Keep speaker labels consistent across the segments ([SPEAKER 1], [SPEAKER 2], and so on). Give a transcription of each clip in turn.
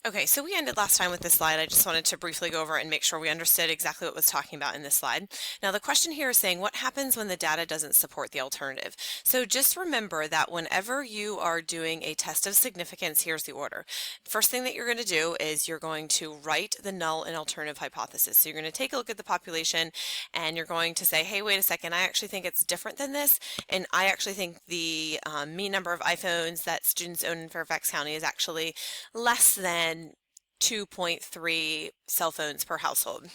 [SPEAKER 1] Okay, so we ended last time with this slide. I just wanted to briefly go over it and make sure we understood exactly what was talking about in this slide. Now, the question here is saying, what happens when the data doesn't support the alternative? So just remember that whenever you are doing a test of significance, here's the order. First thing that you're going to do is you're going to write the null and alternative hypothesis. So you're going to take a look at the population and you're going to say, hey, wait a second, I actually think it's different than this. And I actually think the mean number of iPhones that students own in Fairfax County is actually less than 2.3 cell phones per household.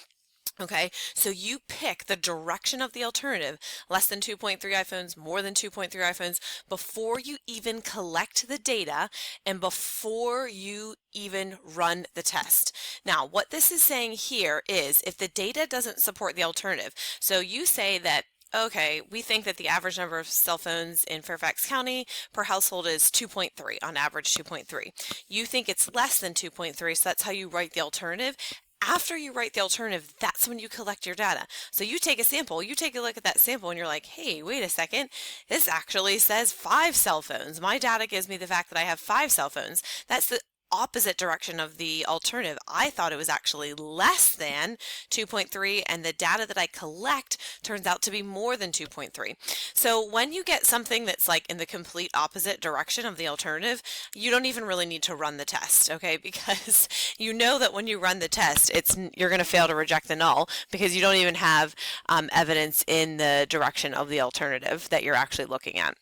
[SPEAKER 1] Okay, so you pick the direction of the alternative, less than 2.3 iPhones, more than 2.3 iPhones, before you even collect the data and before you even run the test. Now, what this is saying here is if the data doesn't support the alternative, so you say that okay, we think that the average number of cell phones in Fairfax County per household is 2.3, on average 2.3. You think it's less than 2.3, so that's how you write the alternative. After you write the alternative, that's when you collect your data. So you take a sample, you take a look at that sample and you're like, hey, wait a second, this actually says 5 cell phones. My data gives me the fact that I have 5 cell phones. That's the opposite direction of the alternative. I thought it was actually less than 2.3 and the data that I collect turns out to be more than 2.3. So when you get something that's like in the complete opposite direction of the alternative, you don't even really need to run the test, okay? Because you know that when you run the test, you're going to fail to reject the null because you don't even have evidence in the direction of the alternative that you're actually looking at.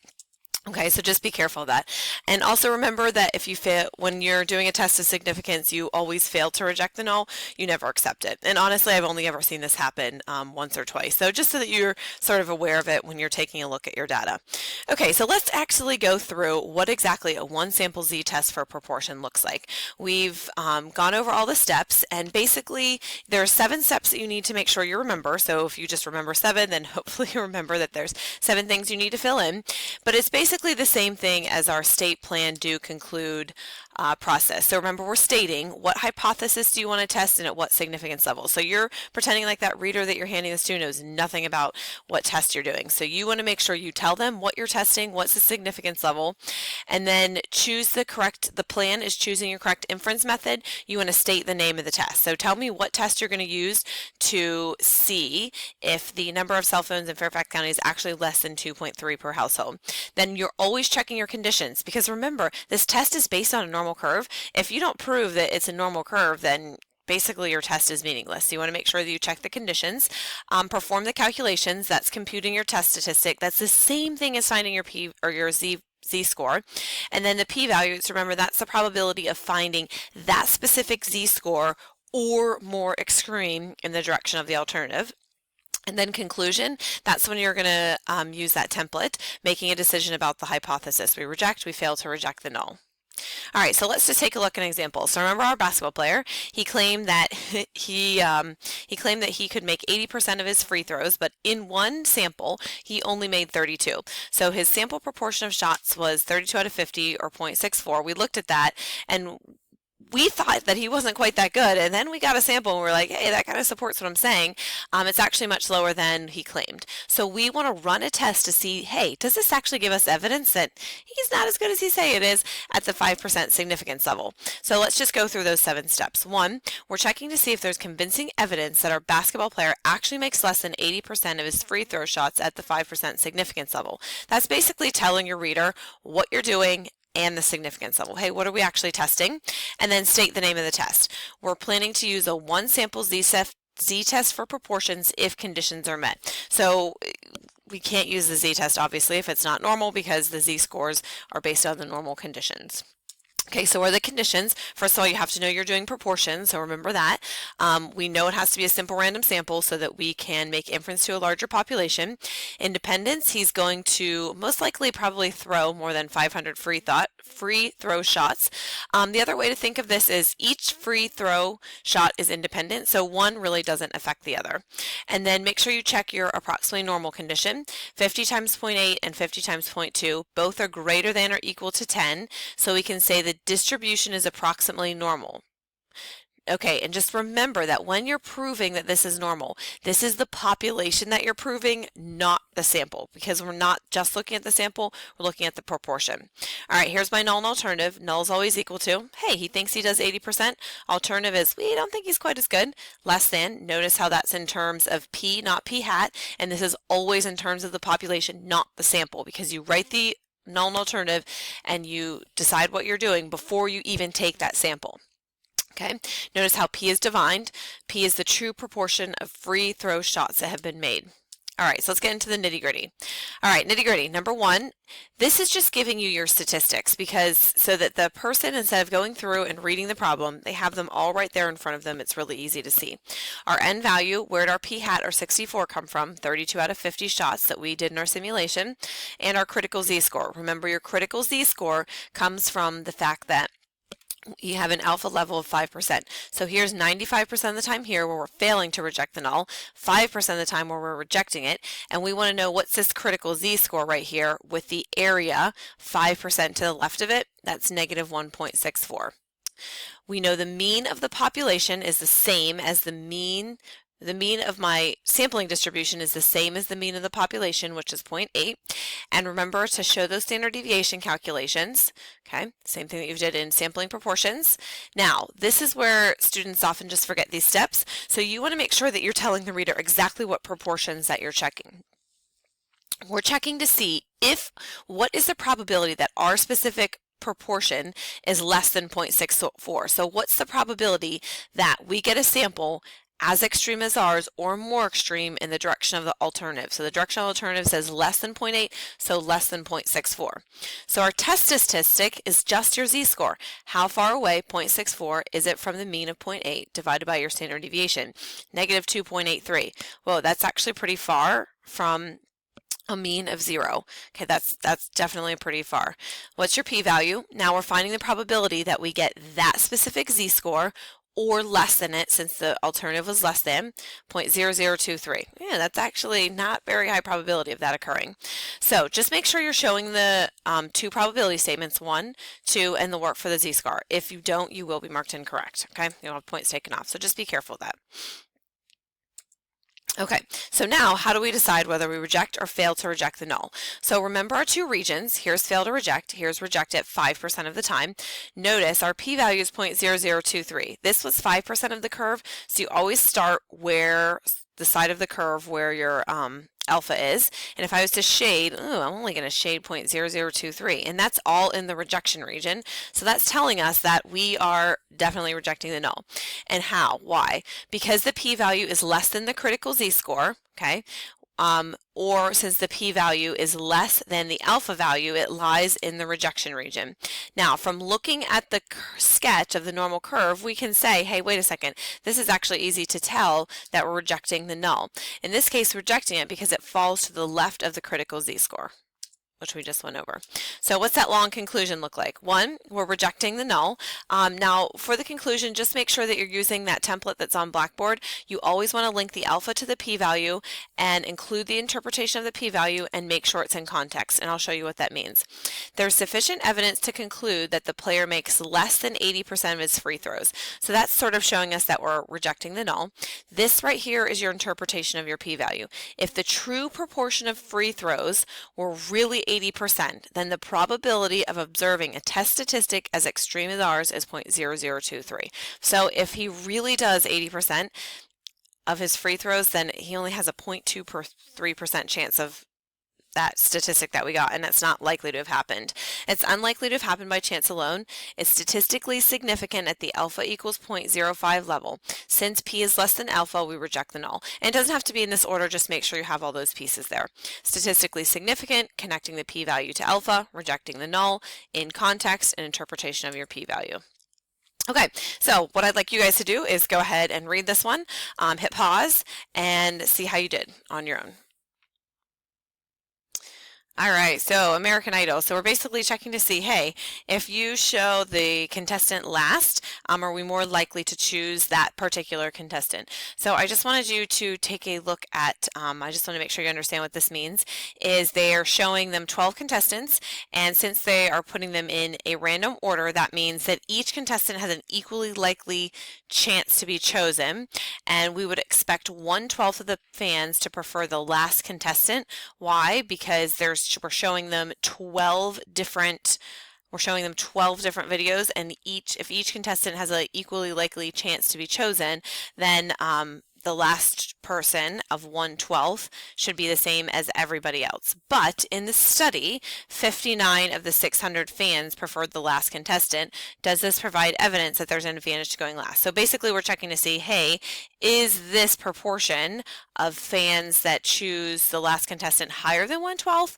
[SPEAKER 1] Okay, so just be careful of that. And also remember that if you fail, when you're doing a test of significance, you always fail to reject the null, you never accept it. And honestly, I've only ever seen this happen once or twice. So just so that you're sort of aware of it when you're taking a look at your data. Okay, so let's actually go through what exactly a one sample z-test for proportion looks like. We've gone over all the steps, and basically there are 7 steps that you need to make sure you remember. So if you just remember 7, then hopefully you remember that there's 7 things you need to fill in. But it's basically the same thing as our state plan do conclude process. So remember, we're stating what hypothesis do you want to test and at what significance level. So you're pretending like that reader that you're handing this to knows nothing about what test you're doing. So you want to make sure you tell them what you're testing, what's the significance level, and then choose the plan is choosing your correct inference method. You want to state the name of the test. So tell me what test you're going to use to see if the number of cell phones in Fairfax County is actually less than 2.3 per household. Then you're always checking your conditions, because remember, this test is based on a normal curve. If you don't prove that it's a normal curve, then basically your test is meaningless. So you want to make sure that you check the conditions, perform the calculations, that's computing your test statistic. That's the same thing as finding your P or your z-score. And then the p-values, remember, that's the probability of finding that specific z-score or more extreme in the direction of the alternative. And then conclusion, that's when you're going to use that template, making a decision about the hypothesis. We reject, we fail to reject the null. All right, so let's just take a look at an example. So remember our basketball player, he claimed that he claimed that he could make 80% of his free throws, but in one sample, he only made 32. So his sample proportion of shots was 32 out of 50 or 0.64. We looked at that and we thought that he wasn't quite that good, and then we got a sample and we're like, hey, that kind of supports what I'm saying. It's actually much lower than he claimed. So we want to run a test to see, hey, does this actually give us evidence that he's not as good as he say it is at the 5% significance level? So let's just go through those 7 steps. 1, we're checking to see if there's convincing evidence that our basketball player actually makes less than 80% of his free throw shots at the 5% significance level. That's basically telling your reader what you're doing and the significance level. Hey, what are we actually testing? And then state the name of the test. We're planning to use a one sample z-test for proportions if conditions are met. So we can't use the z-test obviously if it's not normal, because the z-scores are based on the normal conditions. Okay, so what are the conditions? First of all, you have to know you're doing proportions, so remember that. We know it has to be a simple random sample so that we can make inference to a larger population. Independence, he's going to most likely probably throw more than 500 free throw shots. The other way to think of this is each free throw shot is independent, so one really doesn't affect the other. And then make sure you check your approximately normal condition. 50 times 0.8 and 50 times 0.2, both are greater than or equal to 10, so we can say the distribution is approximately normal. Okay, and just remember that when you're proving that this is normal, this is the population that you're proving, not the sample, because we're not just looking at the sample, we're looking at the proportion. All right, here's my null and alternative. Null is always equal to, hey, he thinks he does 80%. Alternative is, we don't think he's quite as good. Less than, notice how that's in terms of p, not p hat, and this is always in terms of the population, not the sample, because you write the null and alternative and you decide what you're doing before you even take that sample. Okay, notice how P is defined. P is the true proportion of free throw shots that have been made. All right, so let's get into the nitty gritty. All right, nitty gritty. Number one, this is just giving you your statistics because so that the person, instead of going through and reading the problem, they have them all right there in front of them. It's really easy to see. Our N value, where did our P hat or 64 come from? 32 out of 50 shots that we did in our simulation. And our critical Z-score. Remember, your critical Z-score comes from the fact that you have an alpha level of 5%. So here's 95% of the time here where we're failing to reject the null, 5% of the time where we're rejecting it, and we want to know what's this critical Z-score right here with the area 5% to the left of it. That's negative 1.64. We know the mean of the population is the same as the mean of my sampling distribution is the same as the mean of the population, which is 0.8. And remember to show those standard deviation calculations. Okay, same thing that you did in sampling proportions. Now, this is where students often just forget these steps. So you want to make sure that you're telling the reader exactly what proportions that you're checking. We're checking to see what is the probability that our specific proportion is less than 0.64. So what's the probability that we get a sample as extreme as ours or more extreme in the direction of the alternative? So the direction of the alternative says less than 0.8, so less than 0.64. So our test statistic is just your Z-score. How far away, 0.64, is it from the mean of 0.8 divided by your standard deviation? Negative 2.83. Whoa, that's actually pretty far from a mean of 0. Okay, that's definitely pretty far. What's your p-value? Now we're finding the probability that we get that specific Z-score or less than it, since the alternative was less than 0.0023. Yeah, that's actually not very high probability of that occurring. So just make sure you're showing the two probability statements, 1, 2, and the work for the Z-score. If you don't, you will be marked incorrect. Okay, you'll have points taken off. So just be careful of that. Okay, so now how do we decide whether we reject or fail to reject the null? So remember our two regions. Here's fail to reject. Here's reject at 5% of the time. Notice our p-value is 0.0023. This was 5% of the curve, so you always start where the side of the curve where your alpha is. And if I was to shade, I'm only going to shade 0.0023, and that's all in the rejection region. So that's telling us that we are definitely rejecting the null. And how? Why? Because the p-value is less than the critical Z-score, okay? Or since the p-value is less than the alpha value, it lies in the rejection region. Now, from looking at the sketch of the normal curve, we can say, hey, wait a second, this is actually easy to tell that we're rejecting the null. In this case, rejecting it because it falls to the left of the critical Z-score, which we just went over. So what's that long conclusion look like? 1, we're rejecting the null. Now for the conclusion, just make sure that you're using that template that's on Blackboard. You always want to link the alpha to the p-value and include the interpretation of the p-value and make sure it's in context, and I'll show you what that means. There's sufficient evidence to conclude that the player makes less than 80% of his free throws. So that's sort of showing us that we're rejecting the null. This right here is your interpretation of your p-value. If the true proportion of free throws were really 80%, then the probability of observing a test statistic as extreme as ours is 0.0023. So if he really does 80% of his free throws, then he only has a 0.23% chance of that statistic that we got, and that's not likely to have happened. It's unlikely to have happened by chance alone. It's statistically significant at the alpha equals 0.05 level. Since p is less than alpha, we reject the null. And it doesn't have to be in this order, just make sure you have all those pieces there. Statistically significant, connecting the p-value to alpha, rejecting the null, in context, and interpretation of your p-value. Okay, so what I'd like you guys to do is go ahead and read this one, hit pause, and see how you did on your own. All right, so American Idol. So we're basically checking to see, hey, if you show the contestant last, are we more likely to choose that particular contestant? So I just wanted you to take a look at, I just want to make sure you understand what this means, is they're showing them 12 contestants, and since they are putting them in a random order, that means that each contestant has an equally likely chance to be chosen, and we would expect 1/12 of the fans to prefer the last contestant. Why? Because we're showing them 12 different videos, and if each contestant has an equally likely chance to be chosen, then the last person of 1/12 should be the same as everybody else. But in the study, 59 of the 600 fans preferred the last contestant. Does this provide evidence that there's an advantage to going last? So basically we're checking to see, hey, is this proportion of fans that choose the last contestant higher than 1/12?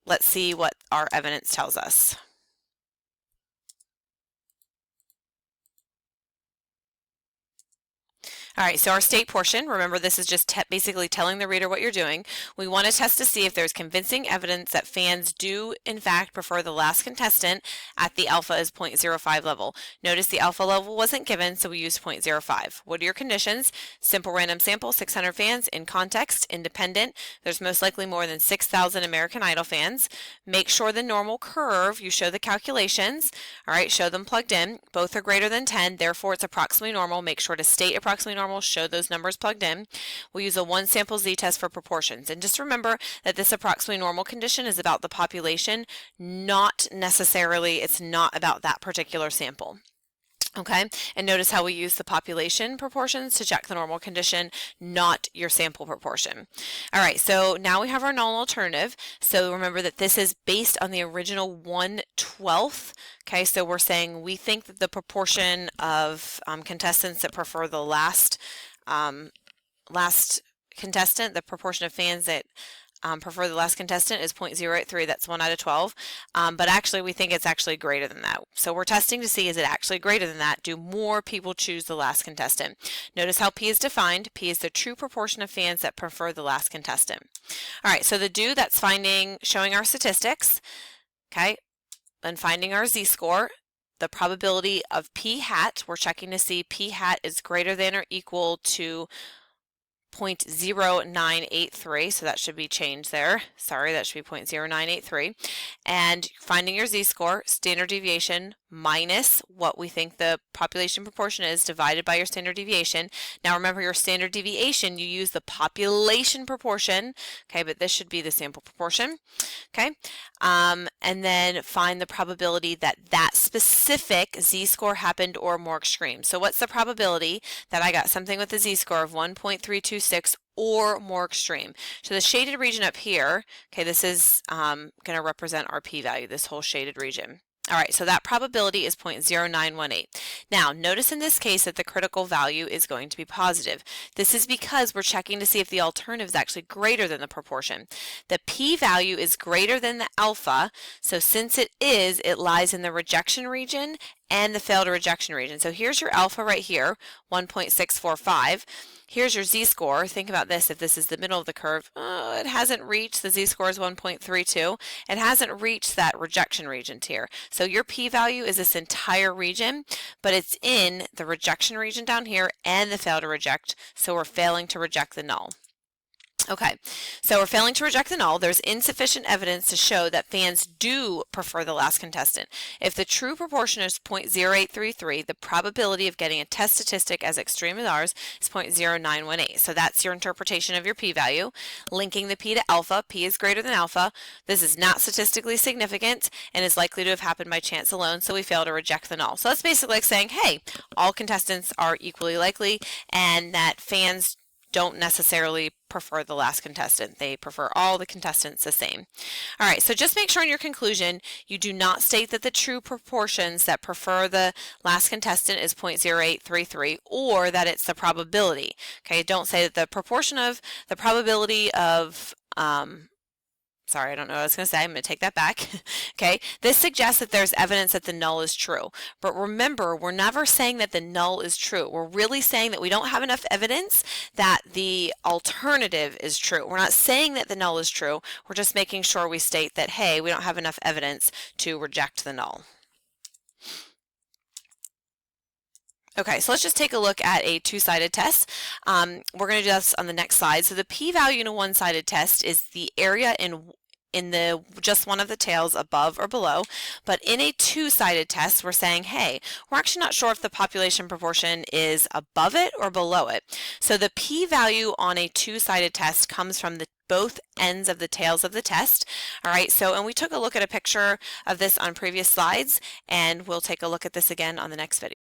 [SPEAKER 1] Let's see what our evidence tells us. All right, so our state portion, remember this is just basically telling the reader what you're doing. We want to test to see if there's convincing evidence that fans do in fact prefer the last contestant at the alpha is 0.05 level. Notice the alpha level wasn't given, so we used 0.05. What are your conditions? Simple random sample, 600 fans, in context, independent. There's most likely more than 6,000 American Idol fans. Make sure the normal curve, you show the calculations. All right, show them plugged in. Both are greater than 10, therefore it's approximately normal. Make sure to state approximately normal, show those numbers plugged in. We'll use a one sample z-test for proportions. And just remember that this approximately normal condition is about the population, not necessarily, it's not about that particular sample. Okay, and notice how we use the population proportions to check the normal condition, not your sample proportion. All right, so now we have our null alternative. So remember that this is based on the original 1/12. Okay, so we're saying we think that the proportion of contestants that prefer the last contestant, the proportion of fans that prefer the last contestant is 0.083. That's 1 out of 12. But actually, we think it's actually greater than that. So we're testing to see, is it actually greater than that? Do more people choose the last contestant? Notice how P is defined. P is the true proportion of fans that prefer the last contestant. All right, so the do, that's showing our statistics. Okay, and finding our z-score. The probability of P hat, we're checking to see P hat is greater than or equal to 0.0983, so that should be changed there. Sorry, that should be 0.0983. And finding your z-score, standard deviation minus what we think the population proportion is divided by your standard deviation. Now remember, your standard deviation, you use the population proportion, okay, but this should be the sample proportion, okay? And then find the probability that that specific z-score happened or more extreme. So what's the probability that I got something with a z-score of 1.326 or more extreme? So the shaded region up here, okay, this is going to represent our p-value, this whole shaded region. All right, so that probability is 0.0918. Now, notice in this case that the critical value is going to be positive. This is because we're checking to see if the alternative is actually greater than the proportion. The p-value is greater than the alpha, so since it is, it lies in the rejection region and the failed rejection region. So here's your alpha right here, 1.645. Here's your z-score. Think about this. If this is the middle of the curve, it hasn't reached, the z-score is 1.32. It hasn't reached that rejection region here. So your p-value is this entire region, but it's in the rejection region down here and the fail to reject, so we're failing to reject the null. Okay, so we're failing to reject the null. There's insufficient evidence to show that fans do prefer the last contestant. If the true proportion is 0.0833, the probability of getting a test statistic as extreme as ours is 0.0918. So that's your interpretation of your p-value. Linking the p to alpha, p is greater than alpha. This is not statistically significant and is likely to have happened by chance alone, so we fail to reject the null. So that's basically like saying, hey, all contestants are equally likely, and that fans don't necessarily prefer the last contestant. They prefer all the contestants the same. All right, so just make sure in your conclusion you do not state that the true proportions that prefer the last contestant is 0.0833 or that it's the probability. Okay, don't say that the proportion of the probability of Sorry, I don't know what I was going to say. I'm going to take that back. Okay, this suggests that there's evidence that the null is true. But remember, we're never saying that the null is true. We're really saying that we don't have enough evidence that the alternative is true. We're not saying that the null is true. We're just making sure we state that, hey, we don't have enough evidence to reject the null. Okay, so let's just take a look at a two-sided test. We're going to do this on the next slide. So the p-value in a one-sided test is the area in the just one of the tails above or below, but in a two-sided test we're saying, hey, we're actually not sure if the population proportion is above it or below it. So the p-value on a two-sided test comes from the both ends of the tails of the test. All right, so and we took a look at a picture of this on previous slides, and we'll take a look at this again on the next video.